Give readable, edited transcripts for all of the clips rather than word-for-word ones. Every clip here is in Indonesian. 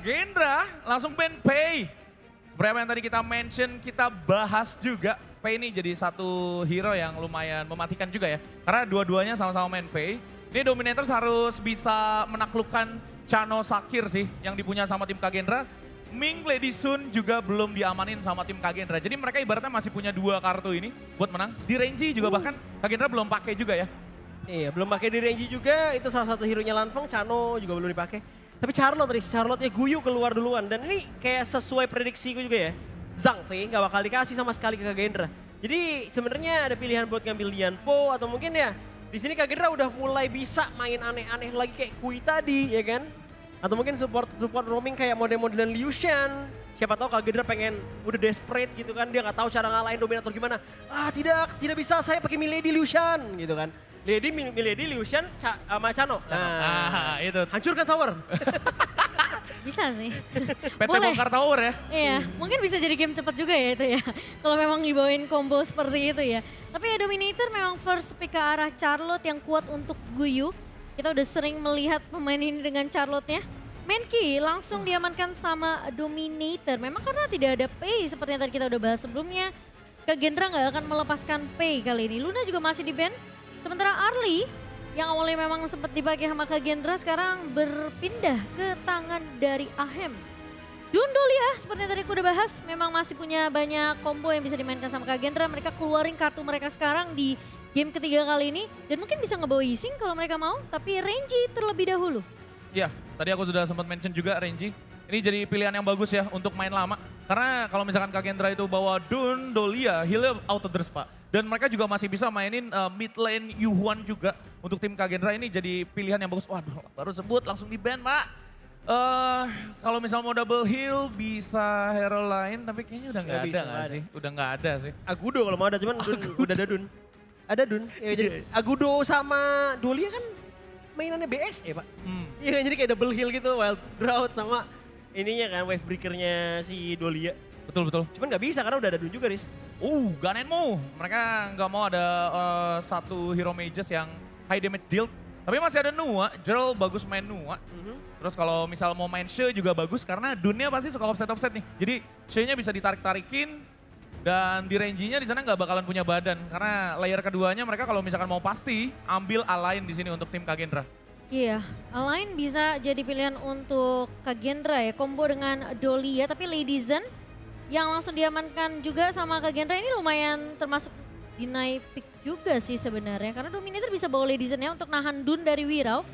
Kagendra langsung ban Pei. Seperti apa yang tadi kita mention, kita bahas juga. Pei ini jadi satu hero yang lumayan mematikan juga ya. Karena dua-duanya sama-sama main Pei. Ini Dominators harus bisa menaklukkan Chano Sakir sih yang dipunya sama tim Kagendra. Ming Lady Sun juga belum diamanin sama tim Kagendra. Jadi mereka ibaratnya masih punya dua kartu ini buat menang. Di Renji juga bahkan Kagendra belum pakai juga ya. Iya, belum pakai di Renji juga. Itu salah satu hero-nya Lanfeng, Chano juga belum dipakai. Tapi Charlotte ya Guyu keluar duluan. Dan ini kayak sesuai prediksiku juga ya. Zhang Fei nggak bakal dikasih sama sekali ke Kagendra. Jadi sebenarnya ada pilihan buat ngambil Lianpo atau mungkin ya di sini Kagendra udah mulai bisa main aneh-aneh lagi kayak Kui tadi ya kan. Atau mungkin support roaming kayak model-modelan Liu Shan. Siapa tahu Kagendra pengen udah desperate gitu kan. Dia nggak tahu cara ngalahin Dominator gimana. Ah tidak bisa saya pakai Milady Liu Shan gitu kan. Milady Liu Shan sama Chano. Itu. Hancurkan tower. Bisa sih. PT Bongkar Tower ya. Iya, mungkin bisa jadi game cepat juga ya itu ya. Kalau memang dibawain combo seperti itu ya. Tapi ya Dominator memang first pick ke arah Charlotte yang kuat untuk Guyu. Kita udah sering melihat pemain ini dengan Charlotte-nya. Menki langsung diamankan sama Dominator. Memang karena tidak ada Pei seperti yang tadi kita udah bahas sebelumnya. Kagendra nggak akan melepaskan Pei kali ini. Luna juga masih di ban. Sementara Arlie yang awalnya memang sempat dipakai sama Kagendra sekarang berpindah ke tangan dari Ahem. Dundolia seperti yang tadi aku udah bahas memang masih punya banyak combo yang bisa dimainkan sama Kagendra. Mereka keluarin kartu mereka sekarang di game ketiga kali ini dan mungkin bisa ngebawa Yixing kalau mereka mau, tapi Renji terlebih dahulu. Iya, tadi aku sudah sempat mention juga Renji. Ini jadi pilihan yang bagus ya untuk main lama. Karena kalau misalkan Kagendra itu bawa Dundolia, heal-nya auto-dress Pak. Dan mereka juga masih bisa mainin mid lane Yuhuan juga untuk tim Kagendra ini jadi pilihan yang bagus. Waduh, baru sebut langsung di ban Pak. Kalau misal mau double heal bisa hero lain tapi kayaknya udah nggak ada nggak sih? Udah nggak ada sih. Agudo kalau mau ada cuman udah ada Dun. Ada Dun. Ya, jadi Agudo sama Dolia kan mainannya BX ya Pak. Iya kan jadi kayak double heal gitu, Wild Growth sama ininya kan wave breakernya si Dolia. Betul. Cuman nggak bisa karena udah ada Dun juga Riz. Ganenmu. Mereka nggak mau ada satu hero mages yang high damage deal. Tapi masih ada Nua, Jerl bagus main Nua. Terus kalau misal mau main She juga bagus karena Dunnya pasti suka offset nih. Jadi She-nya bisa ditarik-tarikin dan di range-nya di sana nggak bakalan punya badan. Karena layer keduanya mereka kalau misalkan mau pasti ambil Align di sini untuk tim Kagendra. Iya, Align bisa jadi pilihan untuk Kagendra ya, combo dengan Dolia. Tapi Lady Zen yang langsung diamankan juga sama Kagendra ini lumayan termasuk deny pick juga sih sebenarnya. Karena Dominator bisa bawa Lady Zen ya untuk nahan Dun dari Wirau.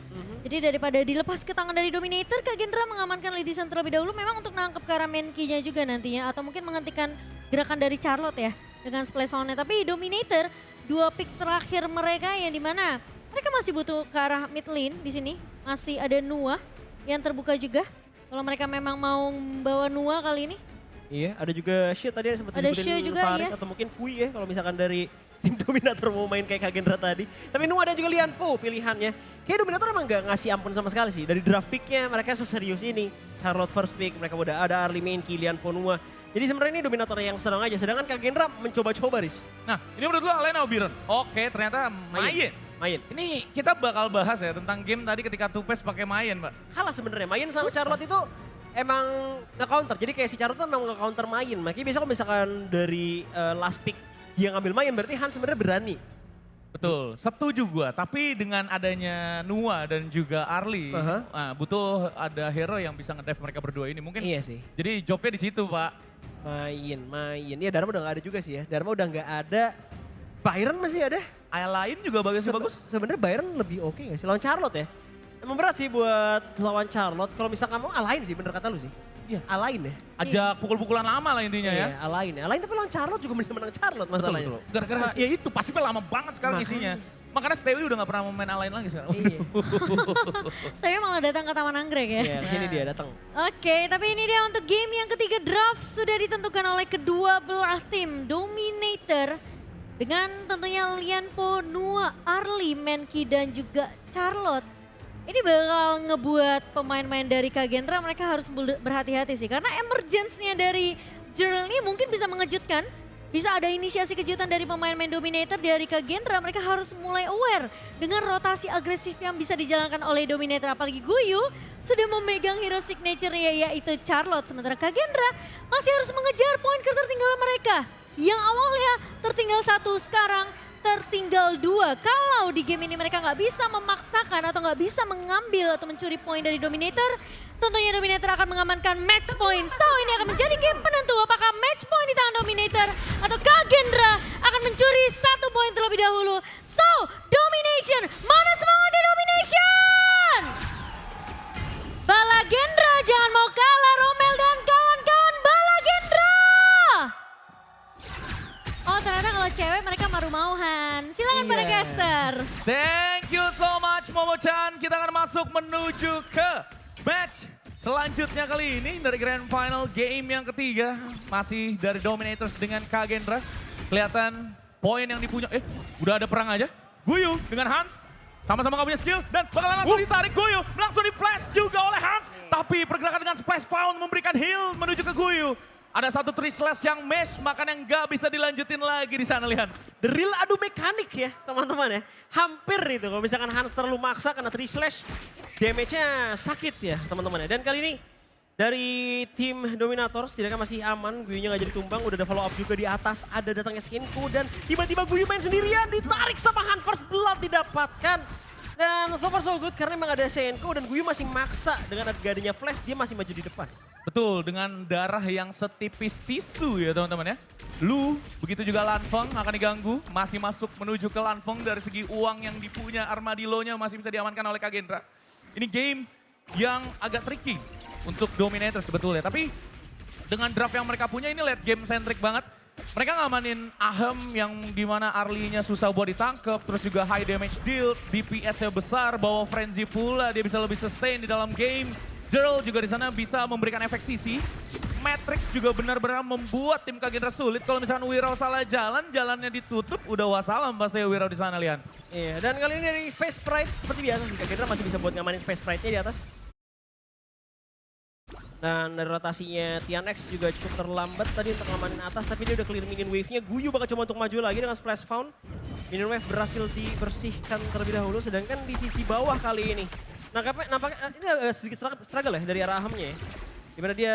Jadi daripada dilepas ke tangan dari Dominator, Kagendra mengamankan Lady Zen terlebih dahulu memang untuk nangkep ke arah main key-nya juga nantinya. Atau mungkin menghentikan gerakan dari Charlotte ya dengan splash found-nya. Tapi Dominator, dua pick terakhir mereka yang dimana mereka masih butuh ke arah mid lane di sini. Masih ada Nua yang terbuka juga. Kalau mereka memang mau membawa Nua kali ini. Iya, ada juga She tadi sempat disebutin juga, Faris atau mungkin Kui ya kalau misalkan dari tim Dominator mau main kayak Kagendra tadi. Tapi Nua dan juga Lianpo pilihannya. Kayak Dominator emang gak ngasih ampun sama sekali sih. Dari draft picknya mereka seserius ini. Charlotte first pick, mereka udah ada Arlie main, Lianpo, Nua. Jadi sebenarnya ini Dominator yang senang aja. Sedangkan Kagendra mencoba-coba Riz. Nah ini menurut lu Alena Obiron? Oke ternyata Mayen. Ini kita bakal bahas ya tentang game tadi ketika Tupes pakai Mayen Mbak. Kalah sebenarnya. Mayen sama Charlotte itu emang nge-counter. Jadi kayak si Charlotte memang nge-counter Mayen. Makanya biasa kalau misalkan dari last pick dia ngambil Mayen berarti Han sebenarnya berani. Betul, setuju gua. Tapi dengan adanya Nua dan juga Arlie, butuh ada hero yang bisa ngedive mereka berdua ini. Mungkin iya sih. Jadi jobnya di situ Pak. Mayen. Iya Dharma udah gak ada juga sih ya. Dharma udah gak ada. Byron masih ada. Lain juga bagus. Sebenarnya Byron lebih oke gak sih lawan Charlotte ya? Emang berat sih buat lawan Charlotte. Kalau misalkan mau Alain sih bener kata lu sih. Iya, Alain ya. Ajak pukul-pukulan lama lah intinya ya. Alain ya. Alain tapi lawan Charlotte juga bisa menang Charlotte masalahnya. Betul. Gara-gara ya itu pasifnya lama banget sekarang isinya. Makanya Stewie udah gak pernah main Alain lagi sekarang. Iya. Stewie malah datang ke Taman Anggrek ya. Iya, kesini dia datang. Oke, tapi ini dia untuk game yang ketiga draft sudah ditentukan oleh kedua belah tim. Dominator dengan tentunya Lianpo, Nua, Arlie, Menki dan juga Charlotte. Ini bakal ngebuat pemain-pemain dari Kagendra mereka harus berhati-hati sih. Karena emergence-nya dari Jerl ini mungkin bisa mengejutkan. bisa ada inisiasi kejutan dari pemain-pemain Dominator dari Kagendra. Mereka harus mulai aware dengan rotasi agresif yang bisa dijalankan oleh Dominator. Apalagi Guyu sudah memegang hero signature-nya yaitu Charlotte. Sementara Kagendra masih harus mengejar poin ketertinggalan mereka. Yang awalnya tertinggal 1, sekarang tertinggal 2. Kalau di game ini mereka nggak bisa memaksakan atau nggak bisa mengambil atau mencuri poin dari Dominator, tentunya Dominator akan mengamankan match point. So ini akan menjadi game penentu apakah match point di tangan Dominator atau Kagendra akan mencuri 1 poin terlebih dahulu. So Domination, mana semangatnya Domination? Balagendra jangan mau kalah, Romel dan kawan-kawan. Balagendra. Oh ternyata kalau cewek mereka maru-mauhan. Silakan para caster. Thank you so much Momo-chan. Kita akan masuk menuju ke match selanjutnya kali ini dari Grand Final game yang ketiga. Masih dari Dominators dengan Kagendra. Kelihatan poin yang dipunya. Udah ada perang aja. Guyu dengan Hans. Sama-sama gak punya skill dan bakalan langsung ditarik Guyu. Langsung di flash juga oleh Hans. Tapi pergerakan dengan Splash Found memberikan heal menuju ke Guyu. Ada satu 3 slash yang mesh, makanya nggak bisa dilanjutin lagi di sana, lihat. The real adu mekanik ya teman-teman ya. Hampir itu kalau misalkan Hans terlalu maksa kena 3 slash, damage-nya sakit ya teman-teman ya. Dan kali ini dari tim Dominators tidaknya masih aman, Guyunya nggak jadi tumbang, udah ada follow up juga di atas, ada datangnya Skinko dan tiba-tiba Guyu main sendirian, ditarik sama Han, first blood didapatkan. Dan so far so good karena memang ada Senko dan Guyu masih maksa dengan adanya flash, dia masih maju di depan. Betul, dengan darah yang setipis tisu ya teman-teman ya. Lu, begitu juga Lanfeng akan diganggu, masih masuk menuju ke Lanfeng dari segi uang yang dipunya, Armadillo-nya masih bisa diamankan oleh Kagendra. Ini game yang agak tricky untuk Dominator sebetulnya, tapi dengan draft yang mereka punya ini late game centric banget. Mereka ngamanin Ahem yang dimana Arlie-nya susah buat ditangkep, terus juga high damage deal, DPS-nya besar, bawa Frenzy pula, dia bisa lebih sustain di dalam game. Gerald juga di sana bisa memberikan efek sisi. Matrix juga benar-benar membuat tim Kagendra sulit. Kalau misalkan Wirau salah jalan, jalannya ditutup, udah wassalam pasti Wirau di sana, Lian. Iya, dan kali ini dari Space Sprite seperti biasa sih, Kagendra masih bisa buat ngamanin Space Sprite-nya di atas. Dan dari rotasinya Tianex juga cukup terlambat tadi untuk ngamanin atas, tapi dia udah clear minion wave-nya. Guyu bakal coba untuk maju lagi dengan Splash Found. Minion wave berhasil dibersihkan terlebih dahulu, sedangkan di sisi bawah kali ini. Nampaknya ini agak sedikit struggle ya dari arah Ahamnya ya. Dimana dia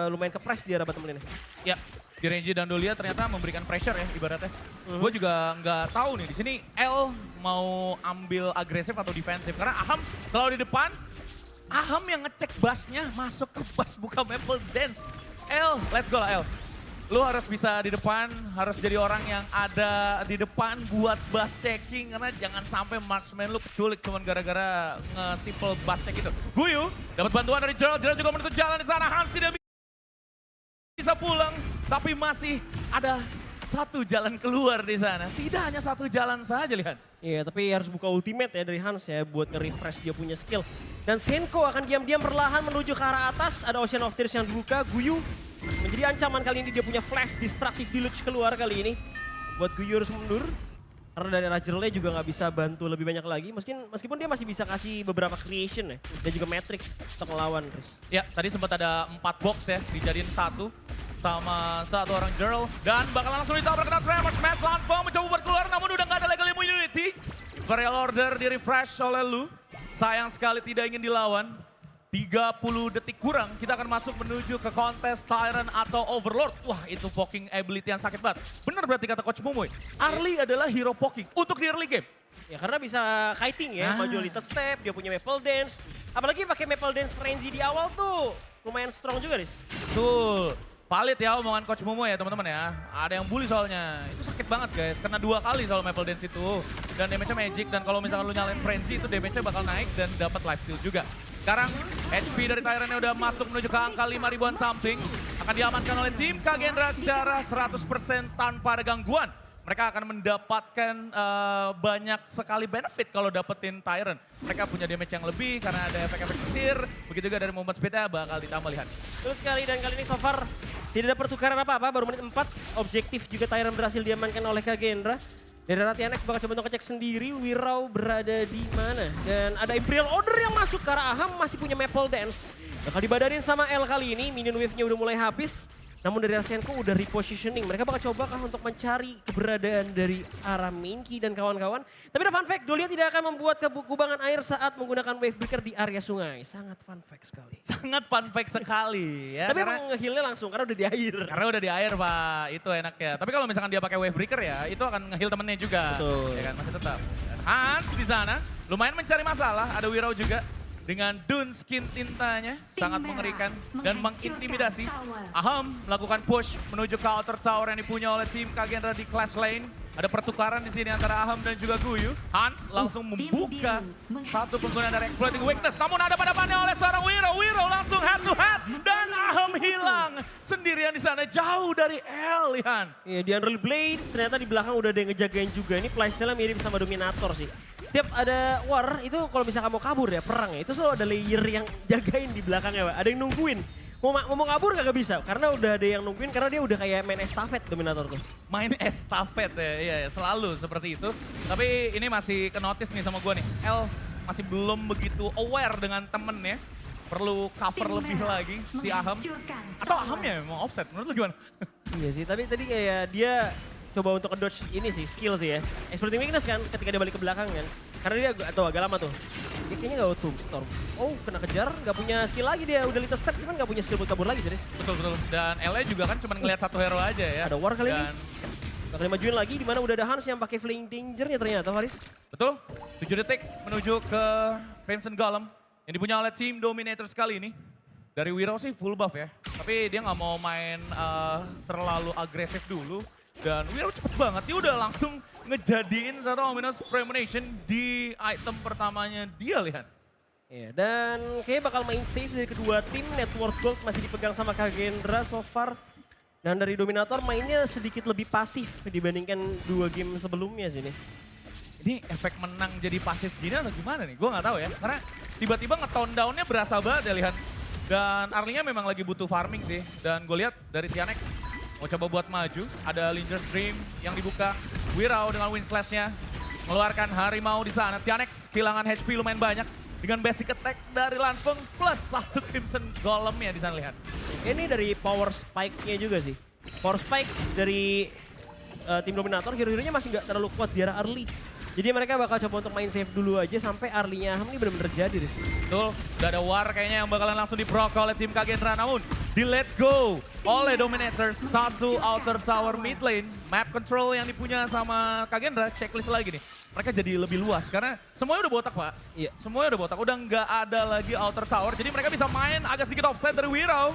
lumayan kepres di arah bottom lane. Ya, Direnji dan Dolia ternyata memberikan pressure ya ibaratnya. Gue juga nggak tahu nih di sini L mau ambil agresif atau defensif. Karena Aham selalu di depan. Aham yang ngecek busnya masuk ke bus buka Maple Dance. L, let's go lah L. Lu harus bisa di depan, harus jadi orang yang ada di depan buat bus checking. Karena jangan sampai marksman lu keculik cuman gara-gara nge-simple bus check itu. Guyu dapat bantuan dari Gerald, Gerald juga menutup jalan di sana. Hans tidak bisa pulang, tapi masih ada satu jalan keluar di sana. Tidak hanya satu jalan saja, lihat. Iya, tapi harus buka ultimate ya dari Hans ya buat nge-refresh dia punya skill. Dan Senko akan diam-diam perlahan menuju ke arah atas. Ada Ocean of Tears yang dibuka. Guyu menjadi ancaman kali ini, dia punya flash destructive deluge keluar kali ini. Buat Guyu harus mundur. Karena dari Rajerle juga nggak bisa bantu lebih banyak lagi. Meskipun dia masih bisa kasih beberapa creation ya. Dan juga Matrix untuk melawan, Chris. Ya, tadi sempat ada 4 box ya, dijadiin satu. Sama satu orang Gerald. Dan bakal langsung ditabrak kena Tremor Smash. Lanfeng mencoba buat keluar, namun udah nggak ada legal immunity. Varial Order di refresh oleh Lu. Sayang sekali tidak ingin dilawan. 30 detik kurang, kita akan masuk menuju ke kontes Tyrant atau Overlord. Wah, itu poking ability yang sakit banget. Bener berarti kata Coach Momoy, Arlie adalah hero poking untuk di early game. Ya karena bisa kiting ya, maju little step, dia punya Maple Dance. Apalagi pakai Maple Dance Frenzy di awal tuh lumayan strong juga, Riz. Betul. Valid ya omongan Coach Momo ya teman-teman ya. Ada yang bully soalnya. Itu sakit banget guys. Kena 2 kali soal Maple Dance itu. Dan damage-nya magic. Dan kalau misalkan lu nyalain Frenzy itu damage-nya bakal naik dan dapat life steal juga. Sekarang HP dari Tyrant-nya udah masuk menuju ke angka 5 ribuan something. Akan diamankan oleh tim Kagendra secara 100% tanpa ada gangguan. Mereka akan mendapatkan banyak sekali benefit kalau dapetin Tyrant. Mereka punya damage yang lebih karena ada efek-efek petir. Begitu juga dari movement speed-nya bakal ditambah, lihat. Betul sekali, dan kali ini so far tidak ada pertukaran apa-apa, baru menit 4. Objektif juga Tyrant berhasil diamankan oleh Kagendra. Dari Tianex bakal coba untuk ngecek sendiri Wirau berada di mana. Dan ada Imperial Order yang masuk ke arah Aham, masih punya Maple Dance. Bakal dibadarin sama L kali ini, minion wave-nya udah mulai habis. Namun dari Senko udah repositioning. Mereka bakal coba kah untuk mencari keberadaan dari arah Minky dan kawan-kawan. Tapi ada fun fact, Dolia tidak akan membuat kubangan air saat menggunakan wave breaker di area sungai. Sangat fun fact sekali. Sangat fun fact sekali ya. Tapi emang nge-healnya langsung karena udah di air. Karena udah di air Pak, itu enaknya. Tapi kalau misalkan dia pakai wave breaker ya, itu akan nge-heal temennya juga. Betul. Ya kan, masih tetap. Dan Hans di sana lumayan mencari masalah, ada Wirau juga. Dengan Dun skin tintanya sangat mengerikan dan mengintimidasi. Aham melakukan push menuju ke outer tower yang dipunya oleh tim Kagendra di Clash Lane. Ada pertukaran di sini antara Aham dan juga Guyu. Hans langsung membuka satu penggunaan dari Exploiting Weakness. Namun ada pada oleh seorang Wirau. Wirau langsung head to head dan Aham hilang sendirian di sana jauh dari El, Lihan. Iya, di Unreal Blade ternyata di belakang udah ada yang ngejagain juga. Ini playstyle-nya mirip sama Dominator sih. Setiap ada war itu kalau misalkan mau kabur ya perang ya, itu selalu ada layer yang jagain di belakangnya, Pak. Ada yang nungguin. Mau kabur kagak bisa karena udah ada yang nungguin karena dia udah kayak main estafet Dominator tuh. Main estafet ya, iya selalu seperti itu. Tapi ini masih ke-notice nih sama gue nih. El masih belum begitu aware dengan temennya. Perlu cover lebih lagi si Aham. Atau Aham ya memang offset, menurut lu gimana? Iya sih, tapi tadi kayak dia coba untuk dodge ini sih, skill sih ya. Exploiting Weakness kan ketika dia balik ke belakang kan. Karena dia agak lama tuh. Dia kayaknya gak Tombstone. Oh kena kejar, gak punya skill lagi dia. Udah lintas step, cuman gak punya skill buat kabur lagi serius. Betul. Dan LA juga kan cuma ngelihat satu hero aja ya. Ada war kali Dan, ini. Bakal dimajuin lagi, dimana udah ada Hans yang pakai Flaying Danger-nya ternyata, Faris. Betul, 7 detik menuju ke Crimson Golem. Yang dipunya oleh tim Dominators kali ini. Dari Wirau sih full buff ya. Tapi dia nggak mau main terlalu agresif dulu. Dan Wirau cepet banget, dia udah langsung ngejadiin satu ominous premonition di item pertamanya dia, lihat. Iya, dan kayaknya bakal main safe dari kedua tim. Network Gold masih dipegang sama Kagendra so far. Dan dari Dominator mainnya sedikit lebih pasif dibandingkan 2 game sebelumnya sih nih. Ini efek menang jadi pasif gini atau gimana nih? Gue nggak tahu ya. Karena tiba-tiba nge-tone down-nya berasa banget ya, lihat. Dan Arlinya memang lagi butuh farming sih. Dan gue lihat dari Tianex mau coba buat maju. Ada Linger's Dream yang dibuka. Wirau dengan Wind Slash-nya mengeluarkan harimau di sana. Tianex kehilangan HP lumayan banyak. Dengan basic attack dari Lanfeng plus satu Crimson Golem-nya di sana, lihat. Ini dari power spike-nya juga sih. Power spike dari tim Dominator, hero-heronya masih nggak terlalu kuat di arah early. Jadi mereka bakal coba untuk main safe dulu aja sampai Arlinya Aham ini benar-benar jadi, Riz. Betul, udah ada war kayaknya yang bakalan langsung diproc oleh tim Kagendra. Namun di let go oleh Dominators, satu outer tower mid lane. Map control yang dipunya sama Kagendra, checklist lagi nih. Mereka jadi lebih luas karena semuanya udah botak, Pak. Iya. Semuanya udah botak, udah nggak ada lagi outer tower. Jadi mereka bisa main agak sedikit offset dari Wirau.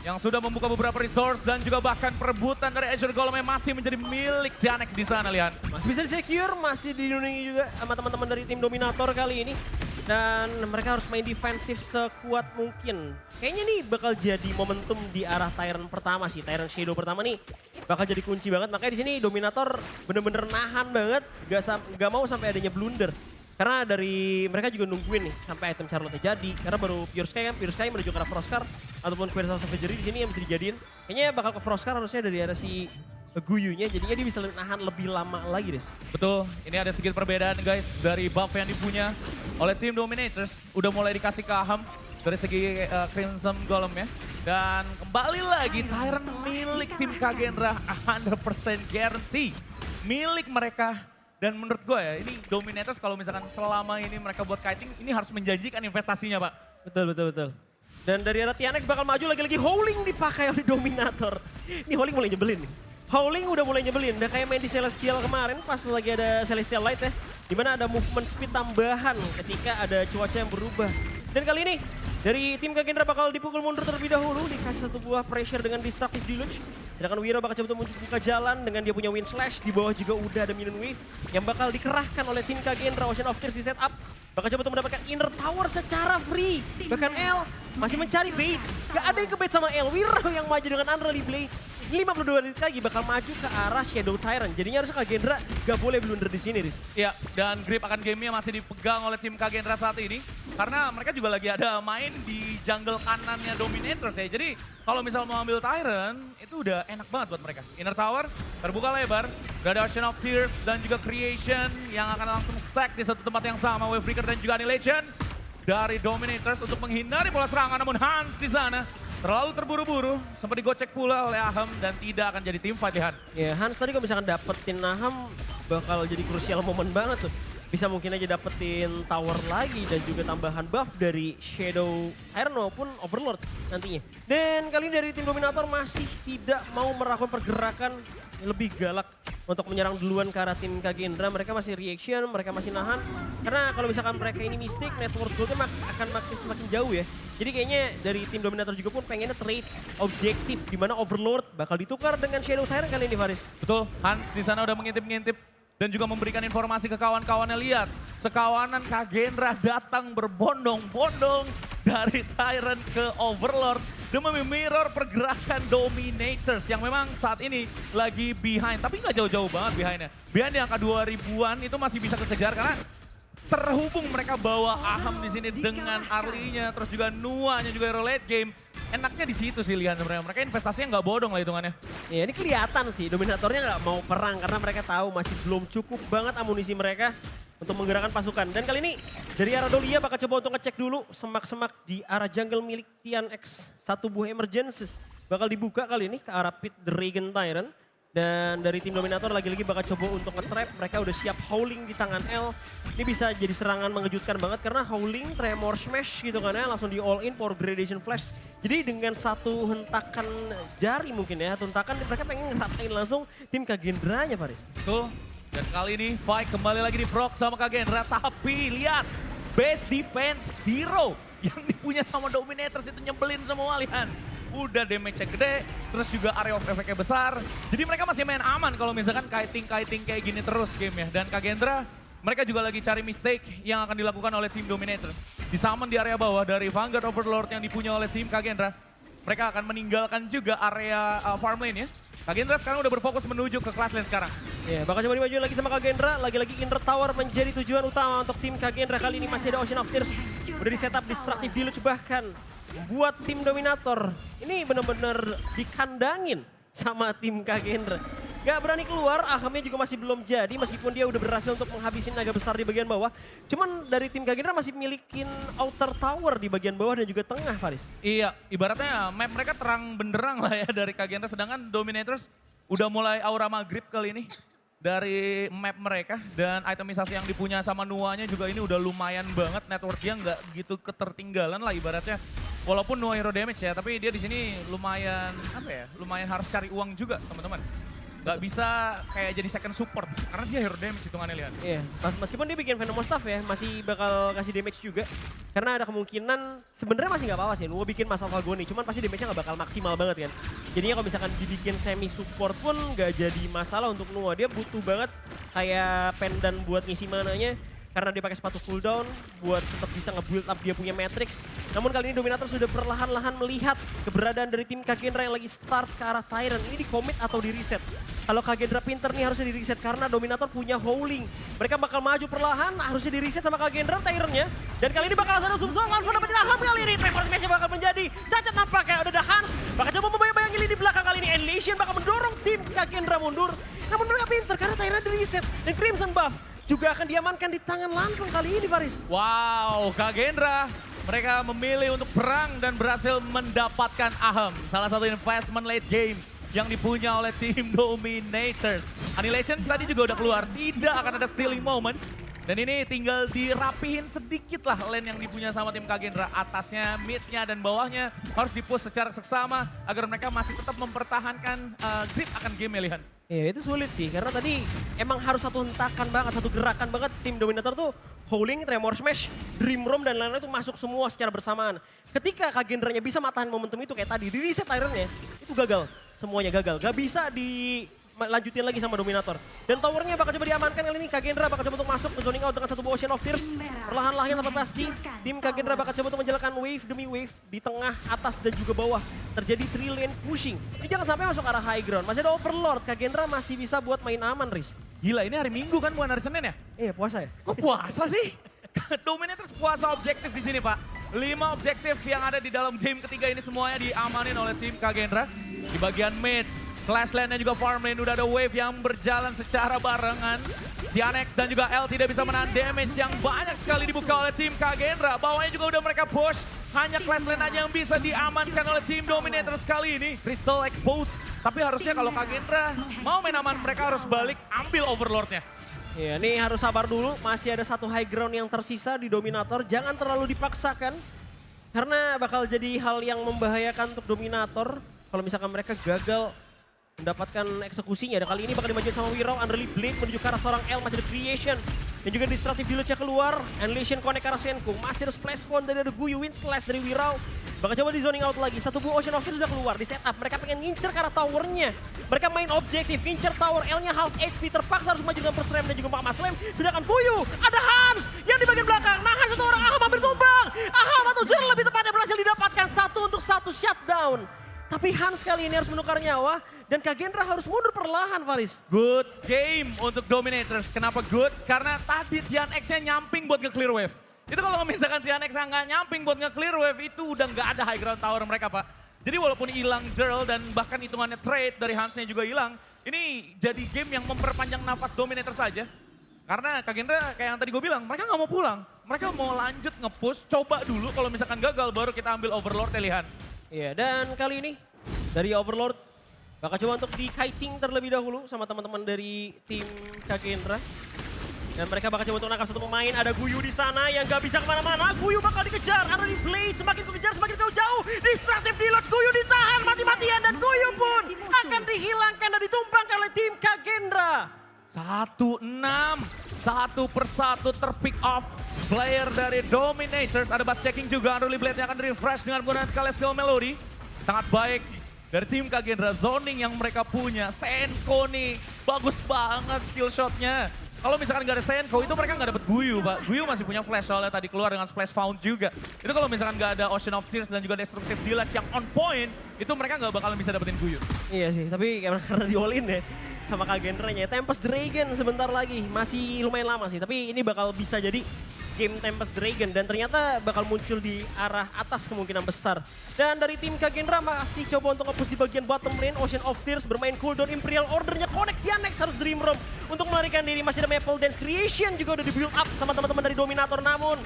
Yang sudah membuka beberapa resource dan juga bahkan perebutan dari Azure Golem yang masih menjadi milik Tianex di sana, lihat. Masih bisa di-secure, masih dilindungi juga sama teman-teman dari tim Dominator kali ini. Dan mereka harus main defensif sekuat mungkin. Kayaknya nih bakal jadi momentum di arah Tyrant pertama sih. Tyrant Shadow pertama nih bakal jadi kunci banget. Makanya di sini Dominator bener-bener nahan banget. Gak mau sampai adanya blunder. Karena dari mereka juga nungguin nih sampai item Charlotte jadi. Karena baru Pure Sky kan, Pure Sky menuju ke arah Froscar. Ataupun Queen of Savagery di sini yang bisa dijadiin. Kayaknya bakal ke Froscar harusnya dari arah si Guyunya. Jadinya dia bisa nahan lebih lama lagi, Des. Betul, ini ada sedikit perbedaan guys dari buff yang dipunya oleh tim Dominators. Udah mulai dikasih ke Aham dari segi Crimson Golem ya. Dan kembali lagi Tyrant milik tim Kagendra 100% guarantee. Milik mereka. Dan menurut gue ya, ini Dominators kalau misalkan selama ini mereka buat kiting, ini harus menjanjikan investasinya, Pak. Betul. Dan dari arah Tianex bakal maju lagi-lagi Howling dipakai oleh Dominator. Ini Howling mulai nyebelin nih. Howling udah mulai nyebelin, udah kayak main di Celestial kemarin pas lagi ada Celestial Light ya. Dimana ada movement speed tambahan ketika ada cuaca yang berubah. Dan kali ini dari tim Kagendra bakal dipukul mundur terlebih dahulu, dikasih satu buah pressure dengan Destructive Deluge. Sedangkan Wirau bakal coba untuk membuka jalan dengan dia punya Wind Slash. Di bawah juga udah ada Minion Wave yang bakal dikerahkan oleh tim Kagendra. Ocean of Tears di setup. Bakal coba untuk mendapatkan Inner Tower secara free. Bahkan El masih mencari bait. Gak ada yang ke bait sama El. Wirau yang maju dengan Unreal Blade. 52 detik lagi bakal maju ke arah Shadow Tyrant. Jadinya harusnya Kagendra gak boleh blunder di sini, Riz. Iya, dan grip akan gamenya masih dipegang oleh tim Kagendra saat ini. Karena mereka juga lagi ada main di jungle kanannya Dominators ya. Jadi kalau misal mau ambil Tyrant, itu udah enak banget buat mereka. Inner Tower terbuka lebar. Udah ada Ocean of Tears dan juga Creation yang akan langsung stack di satu tempat yang sama. Wavebreaker dan juga Annihilation dari Dominators untuk menghindari bola serangan. Namun Hans di sana Terlalu terburu-buru, sempat digocek pula oleh Aham dan tidak akan jadi tim fight ya Han. Ya Hans tadi kalau misalkan dapetin Naham bakal jadi krusial momen banget tuh. Bisa mungkin aja dapetin tower lagi dan juga tambahan buff dari Shadow Iron maupun Overlord nantinya. Dan kali ini dari tim Dominator masih tidak mau melakukan pergerakan lebih galak untuk menyerang duluan ke arah tim Kagendra. Mereka masih reaction, mereka masih nahan. Karena kalau misalkan mereka ini mistik, network goldnya akan makin semakin jauh ya. Jadi kayaknya dari tim Dominator juga pun pengennya trade objektif di mana Overlord bakal ditukar dengan Shadow Tyrant kali ini Faris. Betul, Hans di sana udah mengintip-ngintip dan juga memberikan informasi ke kawan-kawannya. Lihat, sekawanan Kagendra datang berbondong-bondong dari Tyrant ke Overlord demi mirror pergerakan Dominators yang memang saat ini lagi behind. Tapi nggak jauh-jauh banget behindnya. Behind di angka 2000-an itu masih bisa kekejar karena terhubung mereka bawa Aham di sini dengan Arlinya, terus juga Nuanya juga hero late game. Enaknya di situ sih lihat sebenarnya. Mereka investasinya nggak bodong lah hitungannya. Ya ini kelihatan sih Dominatornya nggak mau perang karena mereka tahu masih belum cukup banget amunisi mereka untuk menggerakkan pasukan. Dan kali ini dari arah Dolia bakal coba untuk ngecek dulu semak-semak di arah jungle milik Tian X. Satu buah emergencies bakal dibuka kali ini ke arah Pit Dragon Tyrant. Dan dari tim Dominator lagi-lagi bakal coba untuk nge-trap. Mereka udah siap Howling di tangan L. Ini bisa jadi serangan mengejutkan banget karena Howling, Tremor Smash gitu kan ya. Langsung di all in Power Gradation Flash. Jadi dengan satu hentakan jari mungkin ya. Hentakan mereka pengen ngeratain langsung tim Kagendranya Faris. Tuh, dan kali ini fight kembali lagi di Proc sama Kagendra. Tapi lihat, best defense hero yang dipunya sama Dominators itu nyebelin semua lihat. Udah damage-nya gede, terus juga area of effect-nya besar. Jadi mereka masih main aman kalau misalkan kiting-kiting kayak gini terus game ya. Dan Kagendra, mereka juga lagi cari mistake yang akan dilakukan oleh tim Dominators. Di-summon di area bawah dari Vanguard Overlord yang dipunya oleh tim Kagendra. Mereka akan meninggalkan juga area farm lane ya. Kagendra sekarang udah berfokus menuju ke class lane sekarang. Ya, bakal coba dimaju lagi sama Kagendra. Lagi-lagi Inner Tower menjadi tujuan utama untuk tim Kagendra. Kali ini masih ada Ocean of Tears. Udah di setup Destructive Deluge bahkan. Buat tim Dominator, ini bener-bener dikandangin sama tim Kagendra. Gak berani keluar, Ahamnya juga masih belum jadi meskipun dia udah berhasil untuk menghabisin naga besar di bagian bawah. Cuman dari tim Kagendra masih milikin outer tower di bagian bawah dan juga tengah Faris. Iya, ibaratnya map mereka terang benderang lah ya dari Kagendra. Sedangkan Dominators udah mulai aura maghrib kali ini dari map mereka. Dan itemisasi yang dipunya sama Nuanya juga ini udah lumayan banget. Network dia nggak gitu ketertinggalan lah ibaratnya. Walaupun Nua hero damage ya, tapi dia di sini lumayan apa ya? Lumayan harus cari uang juga teman-teman. Gak bisa kayak jadi second support karena dia hero damage hitungannya lihat. Iya, meskipun dia bikin Venomous Staff ya, masih bakal kasih damage juga. Karena ada kemungkinan, sebenarnya masih gak apa-apa sih, Nua bikin Mass Alphagoni, cuman pasti damage-nya gak bakal maksimal banget kan. Jadinya kalau misalkan dibikin semi support pun gak jadi masalah untuk Nua. Dia butuh banget kayak pendan buat ngisi mananya. Karena dia pakai sepatu cooldown buat tetap bisa nge-build up dia punya Matrix. Namun kali ini Dominator sudah perlahan-lahan melihat keberadaan dari tim Kagendra yang lagi start ke arah Tyrant. Ini di-commit atau di-reset? Kalau Kagendra pinter nih harusnya di-reset karena Dominator punya Howling. Mereka bakal maju perlahan, harusnya di-reset sama Kagendra Tyrant-nya. Dan kali ini bakal ada Subzone, langsung dapetin Aham kali ini. Trevor Smash bakal menjadi cacat nampaknya. Udah ada Hans, bakal coba membayang-bayang di belakang kali ini. Annihilation bakal mendorong tim Kagendra mundur. Namun mereka pinter karena Tyrant di-reset. Dan Crimson Buff juga akan diamankan di tangan Lanfeng kali ini Faris. Wow, Kagendra mereka memilih untuk perang dan berhasil mendapatkan Aham. Salah satu investment late game yang dipunya oleh tim Dominators. Annihilation tadi juga udah keluar, tidak akan ada stealing moment. Dan ini tinggal dirapihin sedikit lah lane yang dipunya sama tim Kagendra. Atasnya, midnya, dan bawahnya harus di-push secara seksama agar mereka masih tetap mempertahankan grip akan game ya Lihan. Ya itu sulit sih, karena tadi emang harus satu hentakan banget, satu gerakan banget tim Dominator tuh Howling, Tremor Smash, Dream Roam, dan lain-lain itu masuk semua secara bersamaan. Ketika Kagendranya bisa matahin momentum itu kayak tadi, di reset Tyrant-nya, itu gagal. Semuanya gagal, gak bisa dilanjutin lagi sama Dominator. Dan towernya bakal coba diamankan kali ini, Kagendra bakal coba untuk masuk ke zoning out dengan satu Ocean of Tears. Perlahan-lahan tapi pasti, tim Kagendra bakal coba untuk menjalankan wave demi wave di tengah, atas, dan juga bawah. Terjadi 3 lane pushing. Ini jangan sampai masuk arah high ground, masih ada Overlord, Kagendra masih bisa buat main aman, Riz. Gila, ini hari Minggu kan bukan hari Senin ya? Iya, puasa ya? Kok puasa sih? Dominators puasa objektif di sini Pak. 5 objektif yang ada di dalam game ketiga ini semuanya diamanin oleh tim Kagendra. Di bagian mid, Clash Lane dan juga Farm Lane udah ada wave yang berjalan secara barengan. Tianex dan juga L tidak bisa menahan damage yang banyak sekali dibuka oleh tim Kagendra. Bawahnya juga udah mereka push. Hanya Clash Lane aja yang bisa diamankan oleh tim Dominators kali ini. Crystal exposed, tapi harusnya kalau Kagendra mau main aman, mereka harus balik ambil Overlord-nya. Iya, nih harus sabar dulu. Masih ada satu high ground yang tersisa di Dominator. Jangan terlalu dipaksakan. Karena bakal jadi hal yang membahayakan untuk Dominator. Kalau misalkan mereka gagal mendapatkan eksekusinya. Dan kali ini bakal dimajuin sama Wirau. Underly Blade menuju ke arah seorang L. Masih ada Creation. Dan juga Destructive Deluge keluar. Annihilation connect ke arah Senku. Masih ada Splash Phone dari Guyu. Win Slash dari Wirau. Bakal coba di zoning out lagi. Satu buah Ocean of Tears sudah keluar. Di setup. Mereka pengen ngincer ke arah towernya. Mereka main objektif. Ngincer tower. L-nya half HP. Terpaksa harus maju dengan First Ram dan juga Mama Slam. Sedangkan Guyu. Ada Hans yang di bagian belakang. Nah, Hans satu orang. Aham hampir tumbang. Aham atau Jurel lebih tepatnya berhasil didapatkan. 1-1 shutdown. Tapi Hans kali ini harus menukar nyawa. Dan Kagendra harus mundur perlahan, Faris. Good game untuk Dominators. Kenapa good? Karena tadi Tian X-nya nyamping buat nge-clear wave. Itu kalau misalkan Tian X nggak nyamping buat nge-clear wave, itu udah nggak ada high ground tower mereka, Pak. Jadi walaupun hilang Jurel dan bahkan hitungannya trade dari Hans-nya juga hilang, ini jadi game yang memperpanjang nafas Dominators saja. Karena Kagendra kayak yang tadi gue bilang, mereka nggak mau pulang. Mereka mau lanjut nge-push, coba dulu kalau misalkan gagal baru kita ambil Overlord, Lihan. Iya, dan kali ini dari Overlord bakal coba untuk di-kiting terlebih dahulu sama teman-teman dari tim Kagendra. Dan mereka bakal coba untuk nangkap satu pemain. Ada Guyu di sana yang gak bisa kemana-mana. Guyu bakal dikejar. Underly Blade semakin kejar, semakin jauh-jauh. Destructive Deluge, Guyu ditahan mati-matian. Dan Guyu pun akan dihilangkan dan ditumbangkan oleh tim Kagendra. 1-6, satu persatu terpick off player dari Dominators. Ada bus checking juga, Unruly Blade-nya akan di-refresh dengan menggunakan Celestial Melody. Sangat baik dari tim Kagendra, zoning yang mereka punya. Senko nih, bagus banget skill shotnya. Kalau misalkan nggak ada Senko, itu mereka nggak dapet Guyu, Pak. Guyu masih punya flash soalnya tadi keluar dengan splash found juga. Itu kalau misalkan nggak ada Ocean of Tears dan juga Destructive Deluge yang on point, itu mereka nggak bakalan bisa dapetin Guyu. Iya sih, tapi karena di all in ya sama Kagendranya. Tempest Dragon sebentar lagi, masih lumayan lama sih. Tapi ini bakal bisa jadi game Tempest Dragon dan ternyata bakal muncul di arah atas kemungkinan besar. Dan dari tim Kagendra masih coba untuk nge-push di bagian bottom lane. Ocean of Tears bermain cooldown, Imperial Order-nya connect. Tianex harus Dream Roam untuk melarikan diri. Masih ada Maple Dance Creation juga udah di build up sama teman-teman dari Dominator. Namun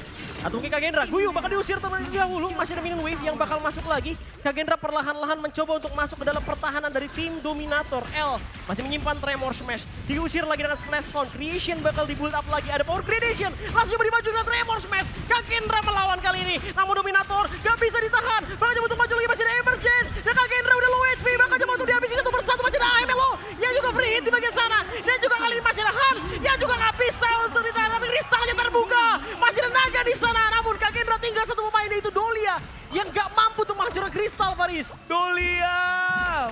atau mungkin Kagendra, Guyu bakal diusir terlebih dahulu. Masih ada minion wave yang bakal masuk lagi. Kagendra perlahan-lahan mencoba untuk masuk ke dalam pertahanan dari tim Dominator. L masih menyimpan Tremor Smash. Diusir lagi dengan Splash Zone. Creation bakal di build up lagi. Ada Power Gradation. Langsung dimaju dengan Tremor Smash. Kagendra melawan kali ini. Namun Dominator gak bisa ditahan. Bakal coba untuk maju lagi. Masih ada Emergence. Dan Kagendra udah low HP. Bakal coba untuk dihabisi satu persatu. Masih ada AMLO yang juga free hit di bagian sana. Dan juga kali ini masih ada Hans yang juga gak bisa untuk ditahan. Tapi kristalnya terbuka. Masih ada Naga di sana. Namun Kagendra tinggal satu pemain, itu Dolia yang gak mampu untuk menghancurkan kristal, Faris. Dolia,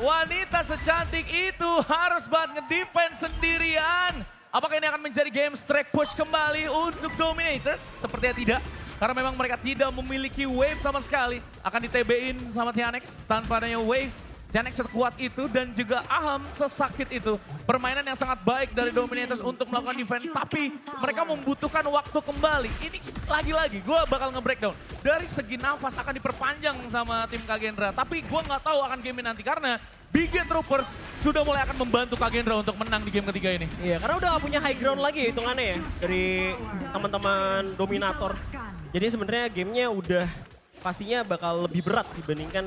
wanita secantik itu harus banget nge-defense sendirian. Apakah ini akan menjadi game strike push kembali untuk Dominators? Sepertinya tidak. Karena memang mereka tidak memiliki wave sama sekali. Akan di-TB-in sama Tianex tanpa adanya wave. Tianex sekuat itu dan juga Aham sesakit itu. Permainan yang sangat baik dari Dominators untuk melakukan defense. Tapi mereka membutuhkan waktu kembali. Ini lagi-lagi gue bakal nge-breakdown. Dari segi nafas akan diperpanjang sama tim Kagendra. Tapi gue nggak tahu akan game ini nanti karena Big Game Troopers sudah mulai akan membantu Kagendra untuk menang di game ketiga ini. Iya, karena udah gak punya high ground lagi hitungannya ya dari teman-teman Dominator. Jadi sebenarnya gamenya udah pastinya bakal lebih berat dibandingkan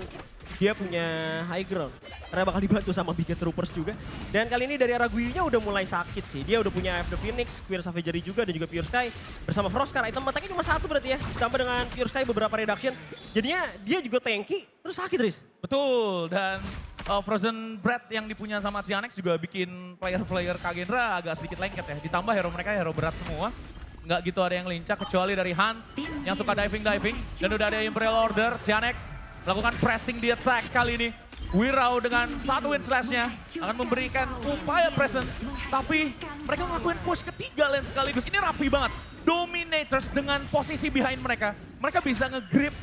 dia punya high ground. Karena bakal dibantu sama Big Game Troopers juga. Dan kali ini dari arah Guyunya udah mulai sakit sih. Dia udah punya AF The Phoenix, Queer Savagery juga dan juga Pure Sky. Bersama Froscar, item attack-nya cuma satu berarti ya. Ditambah dengan Pure Sky beberapa reduction. Jadinya dia juga tanky, terus sakit Riz. Betul, dan Frozen Breath yang dipunya sama Tianex juga bikin player-player Kagendra agak sedikit lengket ya. Ditambah hero mereka hero berat semua. Nggak gitu ada yang lincah kecuali dari Hans yang suka diving-diving. Dan udah ada Imperial Order, Tianex melakukan pressing di attack kali ini. Wirau dengan satu win slash-nya akan memberikan upaya presence. Tapi mereka ngelakuin push ketiga lane sekaligus. Ini rapi banget. Dominators dengan posisi behind mereka. Mereka bisa nge-grip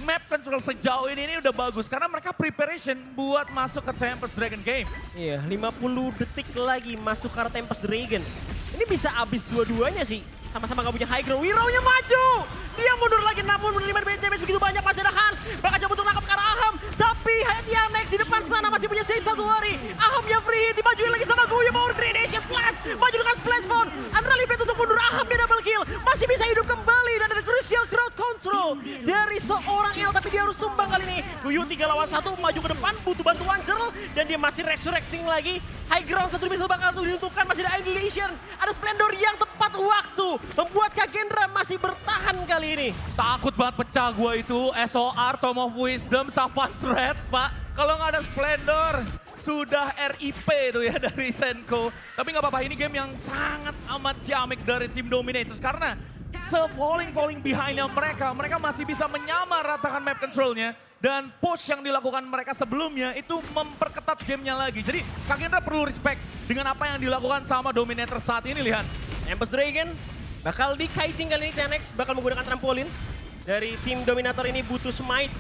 map control sejauh ini udah bagus. Karena mereka preparation buat masuk ke Tempest Dragon game. Iya, 50 detik lagi masuk ke arah Tempest Dragon. Ini bisa abis dua-duanya sih. Sama-sama gak punya high ground. Wirau-nya maju! Dia mundur lagi, namun menerima damage begitu banyak. Masih ada Hans, bakal coba untuk nangkap ke arah Aham. Tapi Tianex di depan sana masih punya sisa 1 hari. Aham yang free hit, dimajuin lagi sama Guyu. Power Gradation Flash, maju dengan Splash Phone. Unruly Blade untuk mundur, Aham dia double kill. Masih bisa hidup kembali dan ada crucial crowd control dari dari seorang El, tapi dia harus tumbang kali ini. Guyu 3 lawan 1, maju ke depan, butuh bantuan Jerl, dan dia masih resurrecting lagi. High ground, satu missile bakal diuntukkan, masih ada Annihilation. Ada Splendor yang tepat waktu, membuat Kagendra masih bertahan kali ini. Takut banget pecah gua itu, SOR, Tome of Wisdom, Savant Thread, Pak. Kalau nggak ada Splendor, sudah RIP itu ya dari Senko. Tapi nggak apa-apa, ini game yang sangat amat ciamik dari tim Dominators. Karena se-falling behind-nya mereka masih bisa menyamaratakan map control-nya. Dan push yang dilakukan mereka sebelumnya itu memperketat gamenya lagi. Jadi Kagendra perlu respect dengan apa yang dilakukan sama Dominator saat ini, lihat. Tempest Dragon bakal di-kiting kali ini, Tenex bakal menggunakan trampolin. Dari tim Dominator ini butuh smite.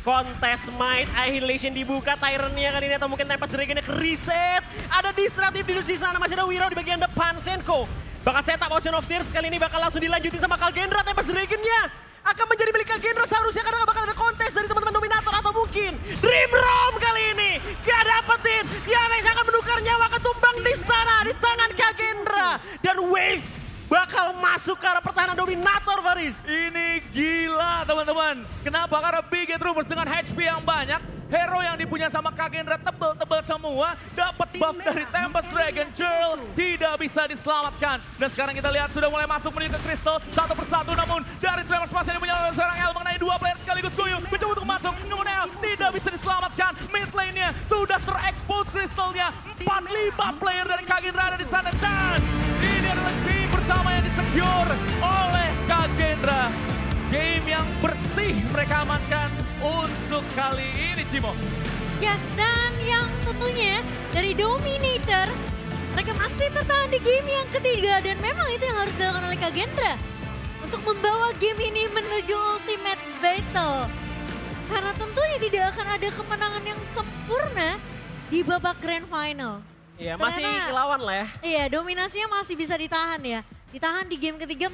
Kontes Smite, Annihilation dibuka, Tyrant-nya kali ini atau mungkin Tempest Dragon-nya ke-reset. Ada Disruptive Dilus di sana, masih ada Wiro di bagian depan, Senko. Bakal setup Ocean of Tears, kali ini bakal langsung dilanjutin sama Kagendra. Tempest Dragon-nya akan menjadi milik Kagendra seharusnya karena gak bakal ada kontes dari teman-teman Dominator atau mungkin Dream Realm kali ini. Gak dapetin, Tianex akan menukar nyawa ketumbang di sana, di tangan Kagendra. Dan Wave bakal masuk ke arah pertahanan Dominator, Faris. Ini gila teman-teman. Kenapa? Karena Big Get Rumors dengan HP yang banyak, hero yang dipunya sama Kagendra tebel-tebel semua, dapat buff dari Tempest Dragon. Jerl tidak bisa diselamatkan. Dan sekarang kita lihat sudah mulai masuk menuju ke Crystal satu persatu, namun dari Tremors masih dipunya seorang El mengenai 2 player sekaligus. Guyu mencoba untuk masuk, namun El tidak bisa diselamatkan. Mid lane-nya sudah terekspos Crystal-nya. 4-5 player dari Kagendra ada di sana, dan ini adalah game pertama yang disecure oleh Kagendra. Game yang bersih mereka amankan untuk kali ini, Cimo. Yes, dan yang tentunya dari Dominator, mereka masih tertahan di game yang ketiga dan memang itu yang harus dilakukan oleh Kagendra untuk membawa game ini menuju Ultimate Battle. Karena tentunya tidak akan ada kemenangan yang sempurna di babak Grand Final. Iya, masih ngelawan lah ya. Iya, dominasinya masih bisa ditahan ya. Ditahan di game ketiga